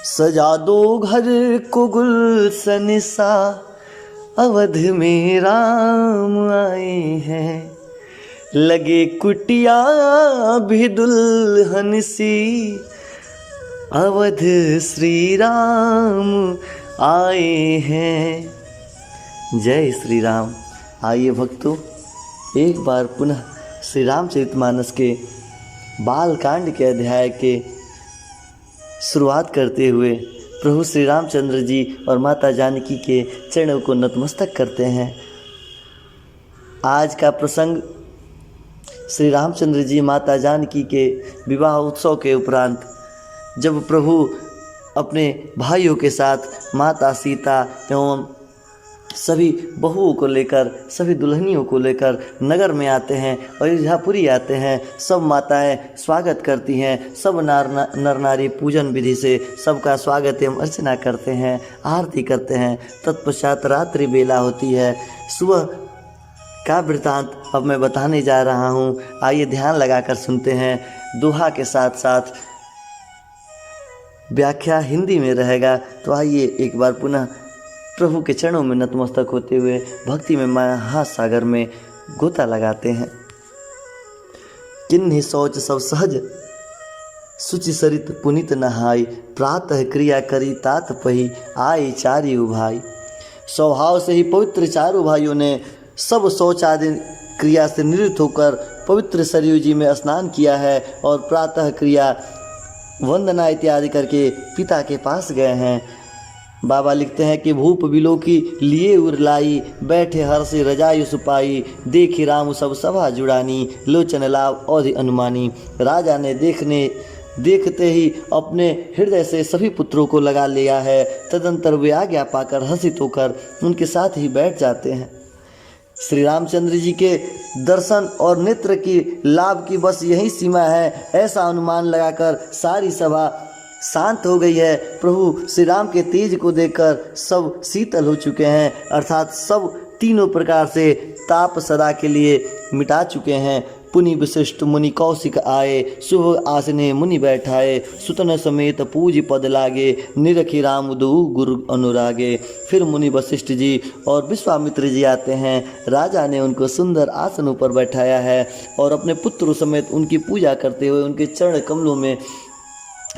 सजा दो घर को गुलशन सा, अवध में राम आए हैं। लगे कुटिया भी दुल्हन सी, अवध श्री राम आए हैं। जय श्री राम। आइए भक्तों, एक बार पुनः श्री रामचरितमानस के बालकांड के अध्याय के शुरुआत करते हुए प्रभु श्री रामचंद्र जी और माता जानकी के चरणों को नतमस्तक करते हैं। आज का प्रसंग श्री रामचंद्र जी माता जानकी के विवाह उत्सव के उपरांत, जब प्रभु अपने भाइयों के साथ माता सीता एवं सभी बहुओं को लेकर, सभी दुल्हनियों को लेकर नगर में आते हैं, अयोध्यापुरी आते हैं। सब माताएं स्वागत करती हैं, सब नर नारी पूजन विधि से सबका स्वागत एवं अर्चना करते हैं, आरती करते हैं। तत्पश्चात रात्रि बेला होती है। सुबह का वृतांत अब मैं बताने जा रहा हूँ। आइए ध्यान लगाकर सुनते हैं। दोहा के साथ साथ व्याख्या हिंदी में रहेगा। तो आइए एक बार पुनः प्रभु के चरणों में नतमस्तक होते हुए भक्ति में महासागर में गोता लगाते हैं। किन्हीं सोच सब सहज, सुचि सरित पुनित नहाई। प्रातः क्रिया करी तात पही, आए चारियु भाई। स्वभाव से ही पवित्र चारों भाइयों ने सब शौच आदि क्रिया से निवृत्त होकर पवित्र सरयू जी में स्नान किया है और प्रातः क्रिया वंदना इत्यादि करके पिता के पास गए हैं। बाबा लिखते हैं कि भूप बिलो की लिए उरलाई, बैठे हर्षि रजायु सुपाई। देखी राम सब सभा जुड़ानी, लोचन लाभ औधि अनुमानी। राजा ने देखते ही अपने हृदय से सभी पुत्रों को लगा लिया है। तदंतर वे आज्ञा पाकर हर्षित होकर उनके साथ ही बैठ जाते हैं। श्री रामचंद्र जी के दर्शन और नेत्र की लाभ की बस यही सीमा है, ऐसा अनुमान लगाकर सारी सभा शांत हो गई है। प्रभु श्री राम के तेज को देखकर सब शीतल हो चुके हैं, अर्थात सब तीनों प्रकार से ताप सदा के लिए मिटा चुके हैं। पुनि विशिष्ट मुनि कौशिक आए, शुभ आसने मुनि बैठाए। सुतन समेत पूज पद लागे, निरखी राम दो गुरु अनुरागे। फिर मुनि वशिष्ठ जी और विश्वामित्र जी आते हैं। राजा ने उनको सुंदर आसनों पर बैठाया है और अपने पुत्रों समेत उनकी पूजा करते हुए उनके चरण कमलों में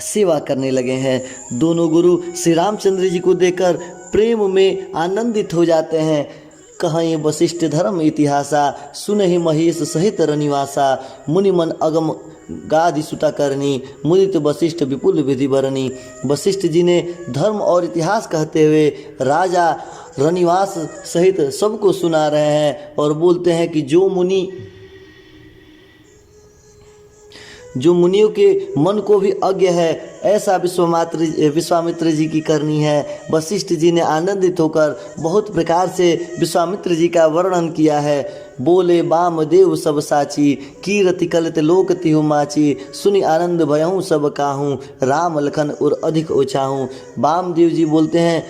सेवा करने लगे हैं। दोनों गुरु श्री रामचंद्र जी को देखकर प्रेम में आनंदित हो जाते हैं। कहीं वशिष्ठ धर्म इतिहासा, सुनहि महेश सहित रनिवासा। मुनि मन अगम गादि सुता करनी, मुदित वशिष्ठ विपुल विधि बरनी। वशिष्ठ जी ने धर्म और इतिहास कहते हुए राजा रनिवास सहित सबको सुना रहे हैं और बोलते हैं कि जो मुनियों के मन को भी अज्ञ है, ऐसा विश्वामित्र जी की करनी है। वशिष्ठ जी ने आनंदित होकर बहुत प्रकार से विश्वामित्र जी का वर्णन किया है। बोले बाम देव सब साची, कीरति कलित लोक तिहु माची। सुनि आनंद भयहूँ सब काहूँ, राम लखन और अधिक ओछाहूँ। वामदेव जी बोलते हैं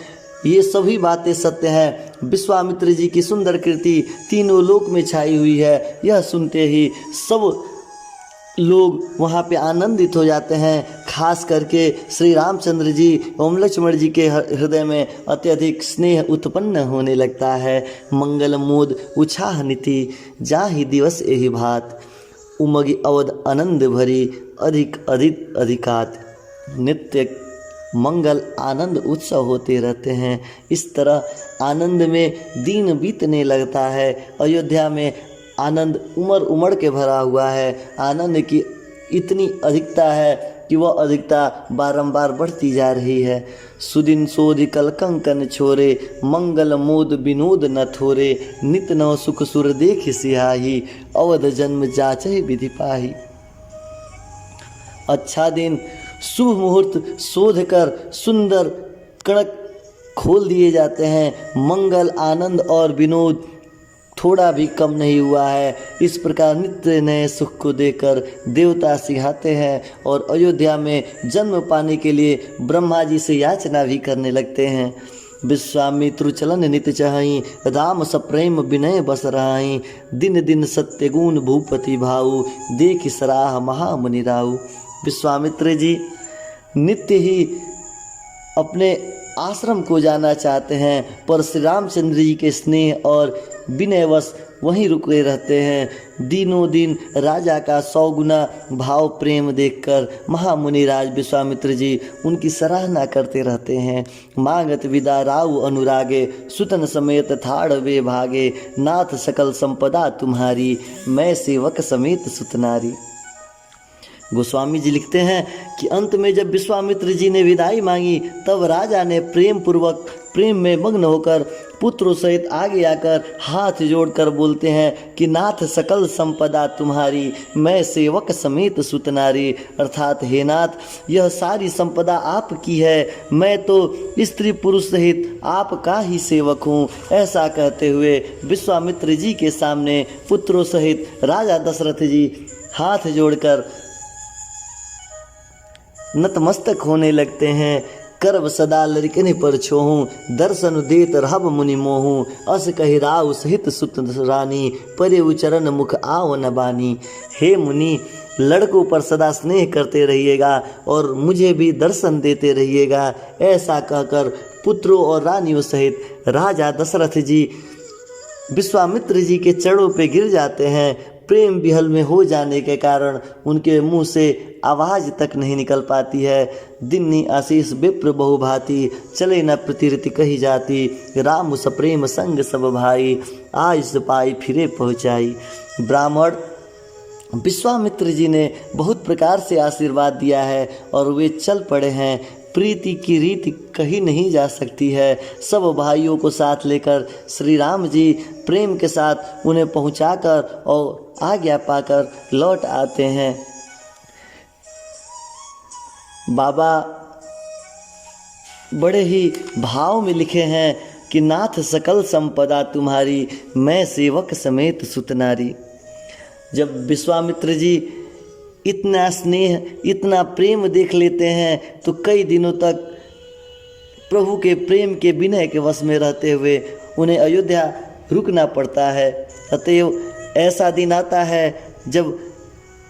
ये सभी बातें सत्य हैं। विश्वामित्र जी की सुंदर कृति तीनों लोक में छाई हुई है। यह सुनते ही सब लोग वहाँ पे आनंदित हो जाते हैं। खास करके श्री रामचंद्र जी एवं लक्ष्मण जी के हृदय में अत्यधिक स्नेह उत्पन्न होने लगता है। मंगल मोद उछाह नीति, जाहि दिवस एहि भात। उमगी अवध आनंद भरी, अधिक अधिकात। नित्य मंगल आनंद उत्सव होते रहते हैं। इस तरह आनंद में दिन बीतने लगता है। अयोध्या में आनंद उमड़ के भरा हुआ है। आनंद की इतनी अधिकता है कि वह अधिकता बारंबार बढ़ती जा रही है। सुदिन सोधि कल कंकन छोरे, मंगल मोद विनोद न थोरे। नित नव सुख सुर देख सिहाही, अवध जन्म जाचहि विधि पाही। अच्छा दिन, शुभ मुहूर्त शोध कर सुंदर कणक खोल दिए जाते हैं। मंगल आनंद और विनोद थोड़ा भी कम नहीं हुआ है। इस प्रकार नित्य नए सुख को देकर देवता सिखाते हैं और अयोध्या में जन्म पाने के लिए ब्रह्मा जी से याचना भी करने लगते हैं। विश्वामित्र चलन नित चाहि, राम सप्रेम विनय बस रहाई। दिन दिन सत्य गुण भूपति भाऊ, देख सराह महामुनि राऊ। विश्वामित्र जी नित्य ही अपने आश्रम को जाना चाहते हैं, पर श्री रामचंद्र जी के स्नेह और विनयवश वहीं रुके रहते हैं। दिनों दिन राजा का 100 गुना भाव प्रेम देखकर महामुनि राज विश्वामित्र जी उनकी सराहना करते रहते हैं। मांगत विदा राउ अनुरागे, सुतन समेत थाड़ वे भागे, नाथ सकल संपदा तुम्हारी, मैं सेवक समेत सुतनारी। गोस्वामी जी लिखते हैं कि अंत में जब विश्वामित्र जी ने विदाई मांगी, तब राजा ने प्रेम में मग्न होकर पुत्रों सहित आगे आकर हाथ जोड़कर बोलते हैं कि नाथ सकल संपदा तुम्हारी, मैं सेवक समेत सुतनारी। अर्थात हे नाथ, यह सारी संपदा आपकी है, मैं तो स्त्री पुरुष सहित आपका ही सेवक हूँ। ऐसा कहते हुए विश्वामित्र जी के सामने पुत्रों सहित राजा दशरथ जी हाथ जोड़कर नतमस्तक होने लगते हैं। करब सदा लरिकने पर छोहूँ, दर्शन देत रहब मुनि मोहूँ, अस कहि राव सहित सुत रानी, परे उचरण मुख आव न बानी। हे मुनि, लड़कों पर सदा स्नेह करते रहिएगा और मुझे भी दर्शन देते रहिएगा। ऐसा कहकर पुत्रों और रानियों सहित राजा दशरथ जी विश्वामित्र जी के चरणों पे गिर जाते हैं। प्रेम विहल में हो जाने के कारण उनके मुंह से आवाज़ तक नहीं निकल पाती है। दिन्नी आशीष विप्र बहुभांति, चले न प्रतिरति कही जाती, राम सप्रेम संग सब भाई, आयुष पाई फिरे पहुँचाई। ब्राह्मण विश्वामित्र जी ने बहुत प्रकार से आशीर्वाद दिया है और वे चल पड़े हैं। प्रीति की रीति कही नहीं जा सकती है। सब भाइयों को साथ लेकर श्री राम जी प्रेम के साथ उन्हें पहुंचाकर और आज्ञा पाकर लौट आते हैं। बाबा बड़े ही भाव में लिखे हैं कि नाथ सकल संपदा तुम्हारी, मैं सेवक समेत सुतनारी। जब विश्वामित्र जी इतना स्नेह इतना प्रेम देख लेते हैं तो कई दिनों तक प्रभु के प्रेम के विनय के वश में रहते हुए उन्हें अयोध्या रुकना पड़ता है। अतएव ऐसा दिन आता है जब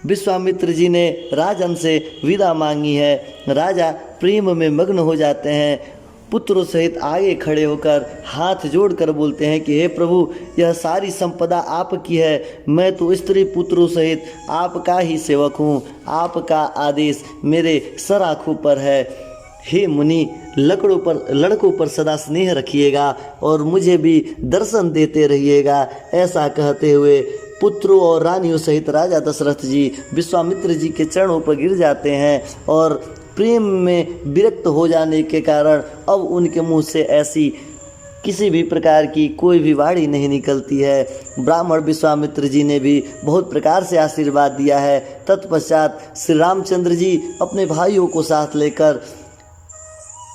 विश्वामित्र जी ने राजन से विदा मांगी है। राजा प्रेम में मग्न हो जाते हैं। पुत्रों सहित आगे खड़े होकर हाथ जोड़कर बोलते हैं कि हे प्रभु, यह सारी संपदा आपकी है, मैं तो स्त्री पुत्रों सहित आपका ही सेवक हूँ। आपका आदेश मेरे सर आँखों पर है। हे मुनि, लड़कों पर सदा स्नेह रखिएगा और मुझे भी दर्शन देते रहिएगा। ऐसा कहते हुए पुत्रों और रानियों सहित राजा दशरथ जी विश्वामित्र जी के चरणों पर गिर जाते हैं और प्रेम में विरक्त हो जाने के कारण अब उनके मुंह से ऐसी किसी भी प्रकार की कोई भी वाणी नहीं निकलती है। ब्राह्मण विश्वामित्र जी ने भी बहुत प्रकार से आशीर्वाद दिया है। तत्पश्चात श्री रामचंद्र जी अपने भाइयों को साथ लेकर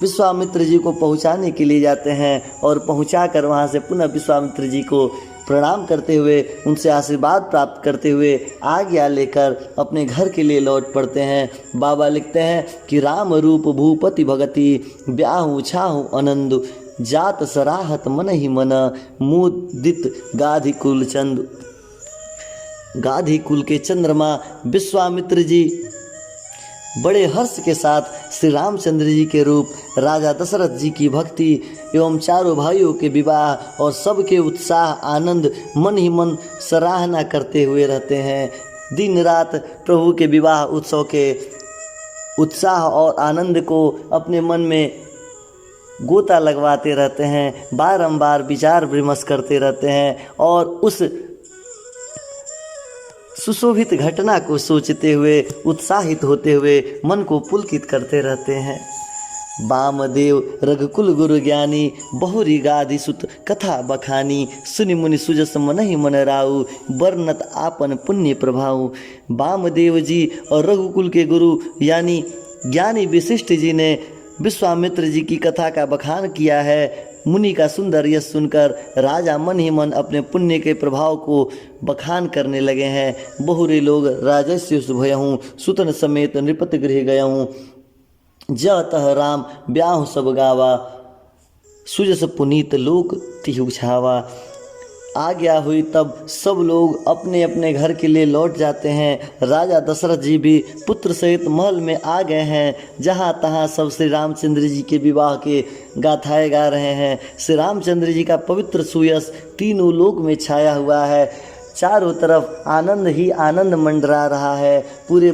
विश्वामित्र जी को पहुंचाने के लिए जाते हैं और पहुंचाकर वहां से पुनः विश्वामित्र जी को प्रणाम करते हुए उनसे आशीर्वाद प्राप्त करते हुए आज्ञा लेकर अपने घर के लिए लौट पड़ते हैं। बाबा लिखते हैं कि राम रूप भूपति भगति, ब्याहु छाहु आनंद, जात सराहत मन ही मन, मुदित गाधि कुल चंद। गाधि कुल के चंद्रमा विश्वामित्र जी बड़े हर्ष के साथ श्री रामचंद्र जी के रूप, राजा दशरथ जी की भक्ति एवं चारों भाइयों के विवाह और सबके उत्साह आनंद मन ही मन सराहना करते हुए रहते हैं। दिन रात प्रभु के विवाह उत्सव के उत्साह और आनंद को अपने मन में गोता लगवाते रहते हैं, बारंबार विचार विमर्श करते रहते हैं और उस सुशोभित घटना को सोचते हुए उत्साहित होते हुए मन को पुलकित करते रहते हैं। वामदेव रघुकुल गुरु ज्ञानी, बहुरी गाधि सुत कथा बखानी, सुनि मुनि सुजस मन ही मन राउ, वर्णत आपन पुण्य प्रभाव। वामदेव जी और रघुकुल के गुरु यानी ज्ञानी विशिष्ट जी ने विश्वामित्र जी की कथा का बखान किया है। मुनि का सुंदर यश सुनकर राजा मन ही मन अपने पुण्य के प्रभाव को बखान करने लगे हैं। बहुरे लोग राजस्व भयहूँ, सुतन समेत नृपति गृह गयहूँ, जतः राम ब्याह सब गावा, सुजस पुनीत लोक तिहु छावा। आज्ञा हुई तब सब लोग अपने अपने घर के लिए लौट जाते हैं। राजा दशरथ जी भी पुत्र सहित महल में आ गए हैं। जहाँ तहाँ सब श्री रामचंद्र जी के विवाह के गाथाएँ गा रहे हैं। श्री रामचंद्र जी का पवित्र सुयश तीनों लोक में छाया हुआ है। चारों तरफ आनंद ही आनंद मंडरा रहा है। पूरे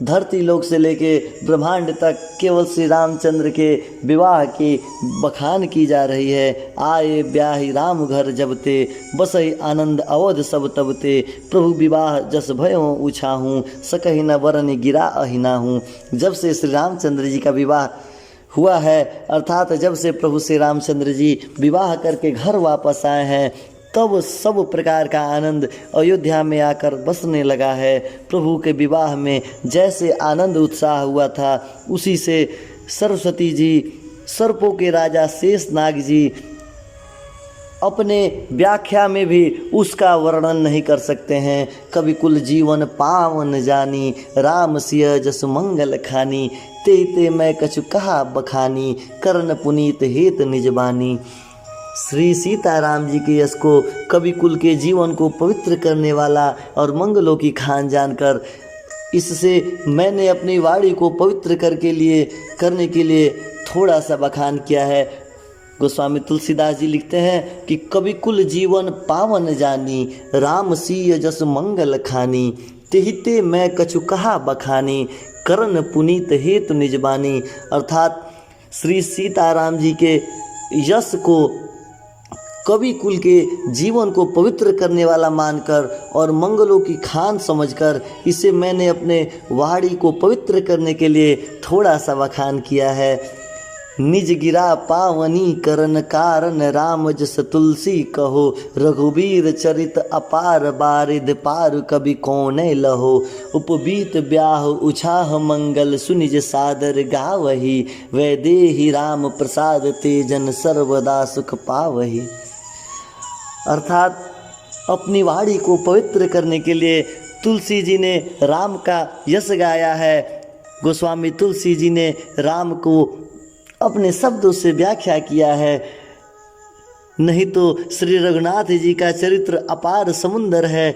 धरती लोक से लेके ब्रह्मांड तक केवल श्री रामचंद्र के विवाह की बखान की जा रही है। आए ब्याही राम घर जबते, बसई आनंद अवध सब तबते। प्रभु विवाह जस भयो उछाहूँ, सकहि न वरन गिरा अहिनाहूँ। जब से श्री रामचंद्र जी का विवाह हुआ है, अर्थात जब से प्रभु श्री रामचंद्र जी विवाह करके घर वापस आए हैं, तब सब प्रकार का आनंद अयोध्या में आकर बसने लगा है। प्रभु के विवाह में जैसे आनंद उत्साह हुआ था, उसी से सरस्वती जी, सर्पों के राजा शेषनाग जी अपने व्याख्या में भी उसका वर्णन नहीं कर सकते हैं। कवि कुल जीवन पावन जानी, राम सिय जस मंगल खानी। ते ते मैं कछु कहा बखानी, करण पुनीत हेत निजबानी। श्री सीताराम जी के यश को, कवि कुल के जीवन को पवित्र करने वाला और मंगलों की खान जानकर, इससे मैंने अपनी वाणी को पवित्र करने के लिए थोड़ा सा बखान किया है। गोस्वामी तुलसीदास जी लिखते हैं कि कवि कुल जीवन पावन जानी, राम सीय जस मंगल खानी। तेहिते मैं कछु कहा बखानी, करण पुनीत हेतु निजबानी। अर्थात श्री सीताराम जी के यश को कवि कुल के जीवन को पवित्र करने वाला मानकर और मंगलों की खान समझकर इसे मैंने अपने वाणी को पवित्र करने के लिए थोड़ा सा बखान किया है। निज गिरा पावनी करन कारण, राम जस तुलसी कहो। रघुबीर चरित अपार, बारिद पार कवि कौने लहो। उपबीत ब्याह उछाह मंगल, सुनिज सादर गावही। वैदेही राम प्रसाद, तेजन सर्वदा सुख पावही। अर्थात अपनी वाणी को पवित्र करने के लिए तुलसी जी ने राम का यश गाया है। गोस्वामी तुलसी जी ने राम को अपने शब्दों से व्याख्या किया है। नहीं तो श्री रघुनाथ जी का चरित्र अपार समुंदर है,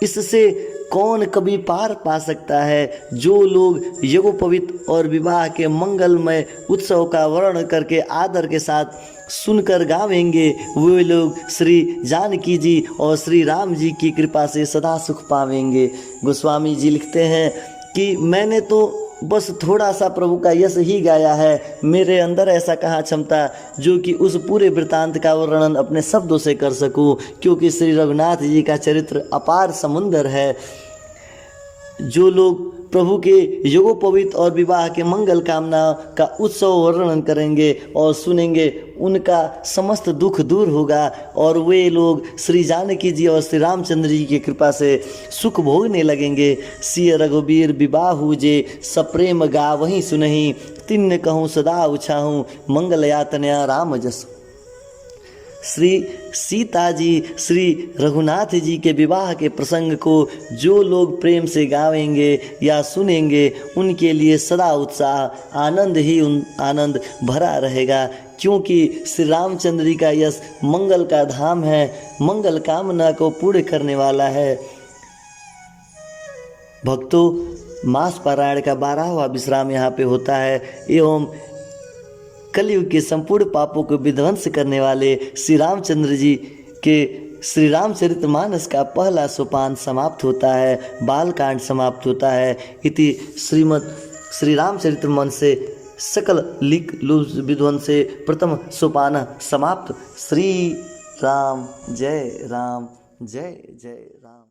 इससे कौन कभी पार पा सकता है। जो लोग यज्ञोपवीत और विवाह के मंगलमय उत्सव का वर्णन करके आदर के साथ सुनकर गावेंगे, वे लोग श्री जानकी जी और श्री राम जी की कृपा से सदा सुख पावेंगे। गोस्वामी जी लिखते हैं कि मैंने तो बस थोड़ा सा प्रभु का यश ही गाया है, मेरे अंदर ऐसा कहाँ क्षमता जो कि उस पूरे वृतांत का वर्णन अपने शब्दों से कर सकूं, क्योंकि श्री रघुनाथ जी का चरित्र अपार समुंदर है। जो लोग प्रभु के योगोपवीत और विवाह के मंगल कामना का उत्सव वर्णन करेंगे और सुनेंगे, उनका समस्त दुख दूर होगा और वे लोग श्री जानकी जी और श्री रामचंद्र जी की कृपा से सुख भोगने लगेंगे। सिय रघुबीर विवाहु जे, सप्रेम गा वहीं सुनहि। तिन्न कहूँ सदा उछाहूँ, मंगल यातनया राम जस। श्री सीता जी, श्री रघुनाथ जी के विवाह के प्रसंग को जो लोग प्रेम से गावेंगे या सुनेंगे, उनके लिए सदा उत्साह आनंद ही आनंद भरा रहेगा, क्योंकि श्री रामचंद्र जी का यश मंगल का धाम है, मंगल कामना को पूर्ण करने वाला है। भक्तों, मास पारायण का 12वां विश्राम यहाँ पे होता है एवं कलयुग के संपूर्ण पापों को विध्वंस करने वाले श्री रामचंद्र जी के श्री रामचरितमानस का पहला सोपान समाप्त होता है, बालकांड समाप्त होता है। इति श्रीमद् श्री रामचरितमानस से सकल लिख विध्वंसे प्रथम सोपान समाप्त। श्री राम जय राम, जय जय राम।